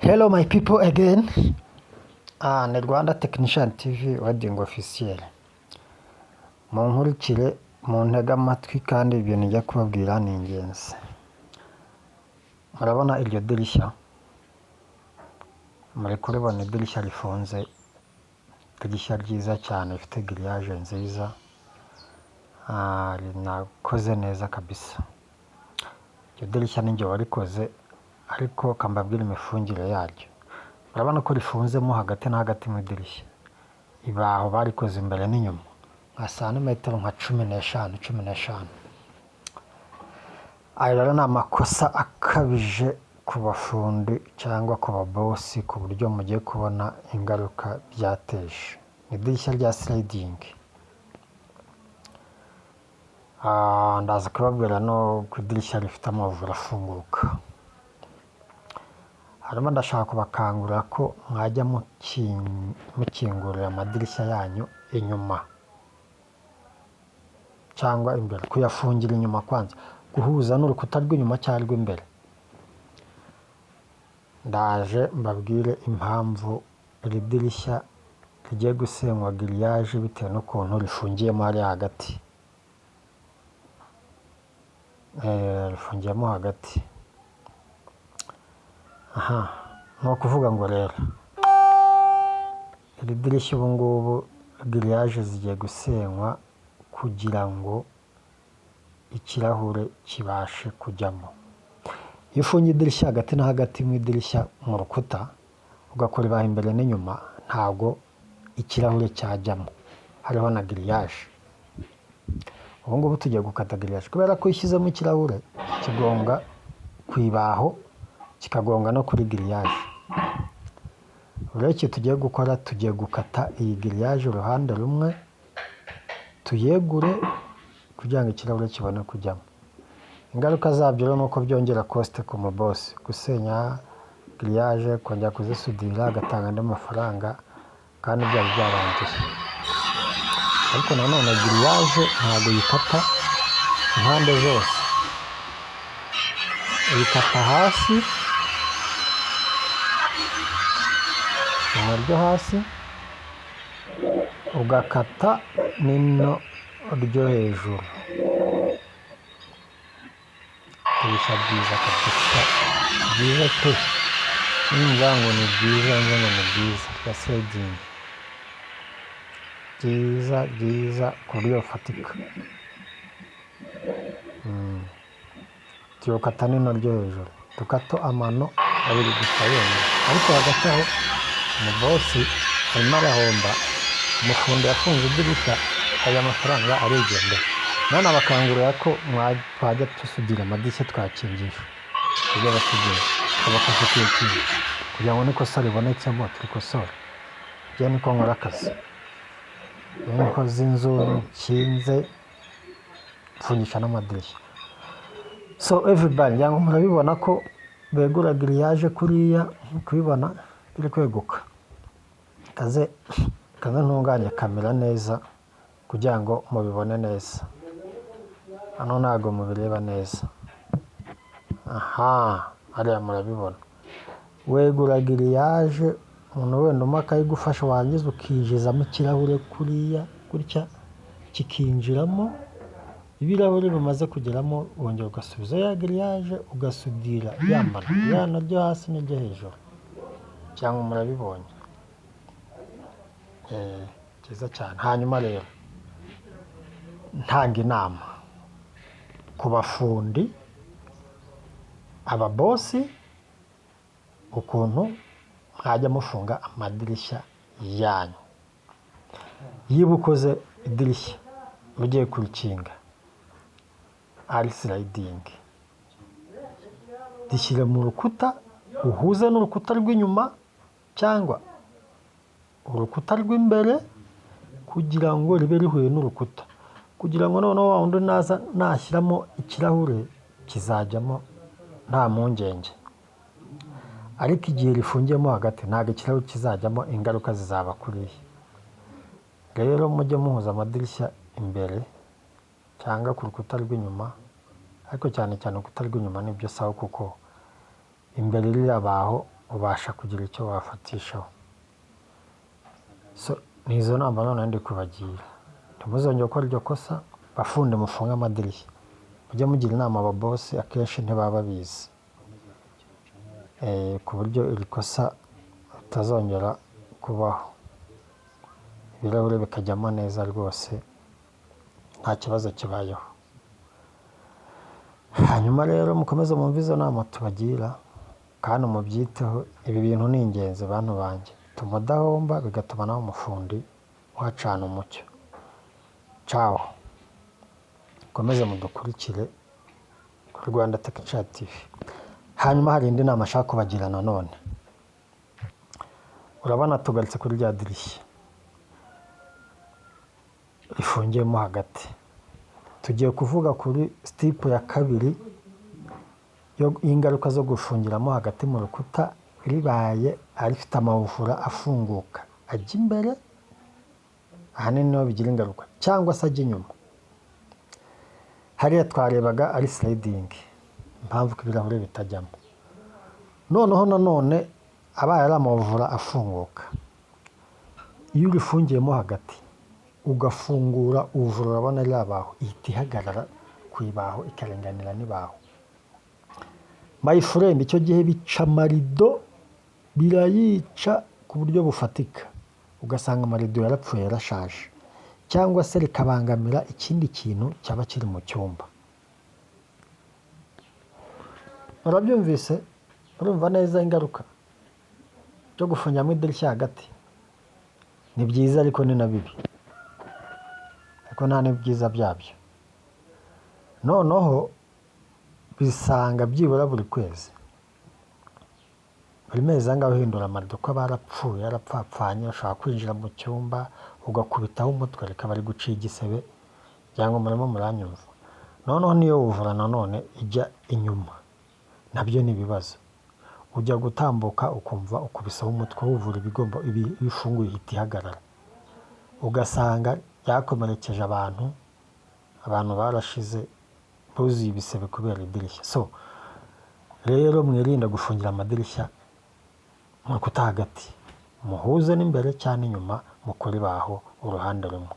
Hello my people again. Ni Rwanda Technician TV wedding officiel. Munkurikire muntega amatwi kandi ibintu njya kubabwira ni ingenzi. Murabona iryo dirishya? Muri kuribona idirishya rifunze. Idirishya ryiza cyane rifite grillage nziza. Rinakoze neza kabisa. Iryo dirishya ninjye warikoze ariko kambabwira imifungire yaryo. Urabona ko rifunzemo hagati na hagati mu idirishya. Ibaho barikoze imbere n'inyuma. Nka santimetero nka 15. Ayo rero ni amakosa akabije ku bafundi cyangwa ku babosi ku buryo mugiye kubona ingaruka byateje. Ni idirishya rya sliding. Ndaza kubabwira no ku idirishya rifite amavura afunguka. Harimo ndashaka kubakangurira ko mwajya mukingurira amadirishya yanyu inyuma cyangwa imbere, kuyafungira inyuma kwanza, guhuza n'urukuta rw'inyuma cyangwa rw'imbere. Ndaje mbabwire impamvu iri dirishya rigiye gusenywa grillage bitewe n'ukuntu rifungiyemo hariya hagati. Rifungiyemo hagati. Ni ukuvuga ngo rero iri dirishya ubu ngubu grillage zigiye gusenywa kugira ngo ikirahure kibashe kujyamo. Iyo ufungiye idirishya hagati na hagati mu idirishya mu rukuta ugakora ibaho imbere n'inyuma, ntabwo ikirahure cyajyamo, hariho na grillage. Ubu ngubu tugiye gukata grillage kubera ko ishyizemo ikirahure kigonga ku ibaho kikagonga no kuri grillage. Uretse tugiye gukora, tugiye gukata iyi grillage uruhande rumwe tuyegure kugira ngo ikirahure kibone kujyamo. Ingaruka zabyo rero nuko byongera cost ku mubosi, gusenya grillage, kongera kuzisudira agatanga andi mafaranga kandi byari byarangiye. Ariko nanone grillage ntabwo yikata impande zose, yikata hasi, ryo hasi ugakata nino ryo hejuru. Ibisha byiza kabisa, byiza pe. Ngo ni byiza, ngo ni byiza ya sliding. Byiza ku buryo fatika. Tuyokata nino ryo hejuru, tukato amano abiri gusa yonyine. Ariko hagati aho umubosi arimo arahomba, umufundi yafunze idirishya, aya mafaranga arigendera. None abakangurira ko twajya dusudira amadirishya twakingisha ibyo basigaye abafasha kwikinga kugira ngo n'ikosa ribonetsemo turikosore. Njye niko nkora akazi, niko z'inzu nkinze mfungisha n'amadirishya. So everybody, yango murabibona ko begura grillage kuriya, kubibona biri kweguka. Kaze ntunganye kamera neza kugira ngo mubibone neza. Hano ntago mubireba neza. Hariya murabibona. Wegura grillage, umuntu wenda akayigufasha wangiza ukijizamo ikirahure kuriya gutya kikinjiramo. Ibirahure bimaze kugeramo wongera ugasubiza ya grillage ugasudira yamana ryo hasi n'iryo hejuru. Cyangwa murabibonye. Cyiza cyane. Hanyuma rero ntanga inama ku bafundi, ababosi, ukuntu mwajya mufunga amadirishya yanyu. Yiba ukoze idirishya ugiye kurikinga ari sliding, rishyire mu rukuta, uhuze n'urukuta rw'inyuma cyangwa urukuta rw'imbere kugira ngo ribe rihuye n'urukuta, kugira ngo noneho wa wundi naza nashyiramo ikirahure kizajyamo nta mpungenge. Ariko igihe rifungiyemo hagati ntabwo ikirahure kizajyamo, ingaruka zizaba kuriya. Rero mujye muhuza amadirishya imbere cyangwa ku rukuta rw'inyuma, ariko cyane urukuta rw'inyuma nibyo sawa kuko imbere rirabaho ubasha kugira icyo wafatishaho. So ni izo nama none ndi kubagira, ntimuzongere gukora iryo kosa, bafunde mufunge amadirishya. Mujye mugira inama ababosi, akenshi ntibaba babizi, ku buryo iri kosa ritazongera kubaho, ibirahure bikajyamo neza rwose nta kibazo kibayeho. Hanyuma rero mukomeze mwumve izo nama tubagira kandi mubyiteho. Ibi bintu ni ingenzi bantu banjye, bituma udahomba, bigatuma nawe umufundi uhacana umucyo. Ciao, mukomeze mudukurikire kuri Rwanda Tech TV. Hanyuma hari indi nama ashaka kubagira nanone. Urabona tugarutse kuri rya dirishya rifungiyemo hagati, tugiye kuvuga kuri stipu ya kabiri y'ingaruka zo gufungiramo hagati mu rukuta ribaye arifite amabufura afunguka ajya imbere, ahanini niho bigira ingaruka, cyangwa se ajya inyuma. Hariya twarebaga ari sliding, impamvu ko ibirahure bitajyamo. Noneho nanone abaye ari amabufura afunguka, iyo urifungiyemo hagati ugafungura ubuvura, urabona ririya baho ihita ihagarara ku ibaho ikarenganira n'ibaho. My friend, icyo gihe bica amarido, birayica ku buryo bufatika, ugasanga amarido yarapfuye yarashaje, cyangwa se rikabangamira ikindi kintu cyaba kiri mu cyumba. Murabyumvise? Urumva neza ingaruka cyo gufungiramo idirishya hagati? Ni byiza ariko ni na bibi, ariko nta n'ibyiza byabyo. Noneho bisanga byibura buri kwezi, buri mezi angahe uhindura amarido, ko barapfuye yarapfapfanye, ushobora kwinjira mu cyumba ugakubitaho umutwe rikaba ari guciye igisebe, cyangwa murimo muranyumva. Noneho niyo uvura nanone ijya inyuma, nabyo ni ibibazo. Ujya gutambuka ukumva ukubisaho umutwe, wuvura ibigomba ibifunguye ihita ihagarara, ugasanga yakomerekeje abantu barashize buzuye ibisebe kubera idirishya. So rero mwirinda gufungira amadirishya mu rukuta hagati, muhuze n'imbere cyane inyuma, mukore baho uruhande rumwe.